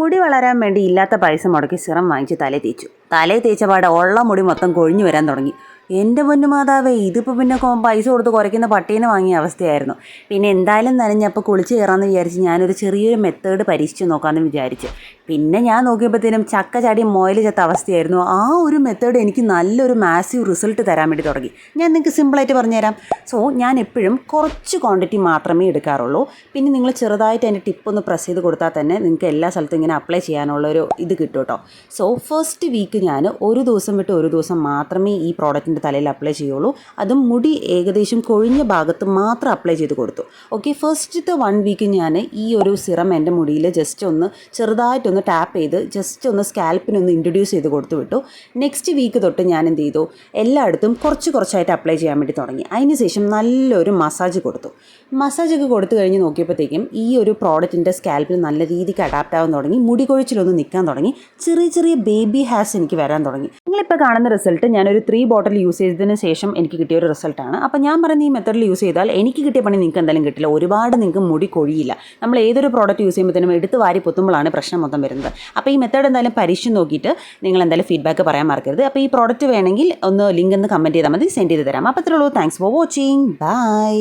മുടി വളരാൻ വേണ്ടി ഇല്ലാത്ത പൈസ മുടക്കി സിറം വാങ്ങിച്ച് തലയിൽ തേച്ചു. തലയിൽ തേച്ച പാടെ ഉള്ള മുടി മൊത്തം കൊഴിഞ്ഞു വരാൻ തുടങ്ങി. എൻ്റെ പൊന്നു മാതാവേ, ഇതിപ്പോൾ പിന്നെ പൈസ കൊടുത്ത് കുറയ്ക്കുന്ന പട്ടീനെ വാങ്ങിയ അവസ്ഥയായിരുന്നു. പിന്നെ എന്തായാലും നനഞ്ഞപ്പോൾ കുളിച്ച് കയറാമെന്ന് വിചാരിച്ച് ഞാനൊരു ചെറിയൊരു മെത്തേഡ് പരീക്ഷിച്ച് നോക്കാമെന്ന് വിചാരിച്ച്. പിന്നെ ഞാൻ നോക്കിയപ്പോഴത്തേനും ചക്ക ചാടി മൊയൽ ചത്ത അവസ്ഥയായിരുന്നു. ആ ഒരു മെത്തേഡ് എനിക്ക് നല്ലൊരു മാസീവ് റിസൾട്ട് തരാൻ വേണ്ടി തുടങ്ങി. ഞാൻ നിങ്ങൾക്ക് സിമ്പിളായിട്ട് പറഞ്ഞുതരാം. സോ ഞാൻ എപ്പോഴും കുറച്ച് ക്വാണ്ടിറ്റി മാത്രമേ എടുക്കാറുള്ളൂ. പിന്നെ നിങ്ങൾ ചെറുതായിട്ട് അതിൻ്റെ ടിപ്പൊന്ന് പ്രസ് ചെയ്ത് കൊടുത്താൽ തന്നെ നിങ്ങൾക്ക് എല്ലാ സ്ഥലത്തും ഇങ്ങനെ അപ്ലൈ ചെയ്യാനുള്ളൊരു ഇത് കിട്ടും കേട്ടോ. സോ ഫസ്റ്റ് വീക്ക് ഞാൻ ഒരു ദിവസം വിട്ട് ഒരു ദിവസം മാത്രമേ ഈ പ്രോഡക്റ്റിൻ്റെ തലയിൽ അപ്ലൈ ചെയ്യുള്ളൂ. അതും മുടി ഏകദേശം കൊഴിഞ്ഞ ഭാഗത്ത് മാത്രം അപ്ലൈ ചെയ്ത് കൊടുത്തു. ഓക്കെ, ഫസ്റ്റത്തെ 1 വീക്ക് ഞാൻ ഈ ഒരു സിറം എൻ്റെ മുടിയിൽ ജസ്റ്റ് ഒന്ന് ചെറുതായിട്ടൊന്ന് ടാപ്പ് ചെയ്ത് ജസ്റ്റ് ഒന്ന് സ്കാൽപ്പിനൊന്ന് ഇൻട്രൊഡ്യൂസ് ചെയ്ത് കൊടുത്തു വിട്ടു. നെക്സ്റ്റ് വീക്ക് തൊട്ട് ഞാൻ എന്ത് ചെയ്തു, എല്ലായിടത്തും കുറച്ചായിട്ട് അപ്ലൈ ചെയ്യാൻ വേണ്ടി തുടങ്ങി. അതിന് ശേഷം നല്ലൊരു മസാജ് കൊടുത്തു. മസാജൊക്കെ കൊടുത്തു കഴിഞ്ഞ് നോക്കിയപ്പോഴത്തേക്കും ഈ ഒരു പ്രോഡക്റ്റിൻ്റെ സ്കാൽപ്പിൽ നല്ല രീതിക്ക് അഡാപ്റ്റ് ആവാൻ തുടങ്ങി. മുടി കൊഴിച്ചിലൊന്ന് നിൽക്കാൻ തുടങ്ങി. ചെറിയ ബേബി ഹെയർസ് എനിക്ക് വരാൻ തുടങ്ങി. നിങ്ങളിപ്പോൾ കാണുന്ന റിസൾട്ട് ഞാനൊരു 3 ബോട്ടിൽ യൂസ് ചെയ്തതിന് ശേഷം എനിക്ക് കിട്ടിയ ഒരു റിസൾട്ടാണ്. അപ്പോൾ ഞാൻ പറയുന്ന ഈ മെത്തഡിൽ യൂസ് ചെയ്താൽ എനിക്ക് കിട്ടിയ പണി നിങ്ങൾക്ക് എന്തായാലും കിട്ടില്ല. ഒരുപാട് നിങ്ങൾക്ക് മുടി കൊഴിയില്ല. നമ്മൾ ഏതൊരു പ്രോഡക്റ്റ് യൂസ് ചെയ്യുമ്പോഴത്തേനും എടുത്ത് വാരി പൊത്തുമ്പോഴാണ് പ്രശ്നം മൊത്തം വരുന്നത്. അപ്പോൾ ഈ മെത്തേഡ് എന്തായാലും പരീക്ഷിച്ച് നോക്കിയിട്ട് നിങ്ങൾ എന്തായാലും ഫീഡ്ബാക്ക് പറയാൻ മറക്കരുത്. അപ്പോൾ ഈ പ്രോഡക്റ്റ് വേണമെങ്കിൽ ഒന്ന് ലിങ്ക് ഒന്ന് കമൻറ്റ് ചെയ്താൽ മതി, സെൻഡ് ചെയ്ത് തരാം. അപ്പോൾ അത്രേ ഉള്ളൂ. Thanks for watching. ബൈ.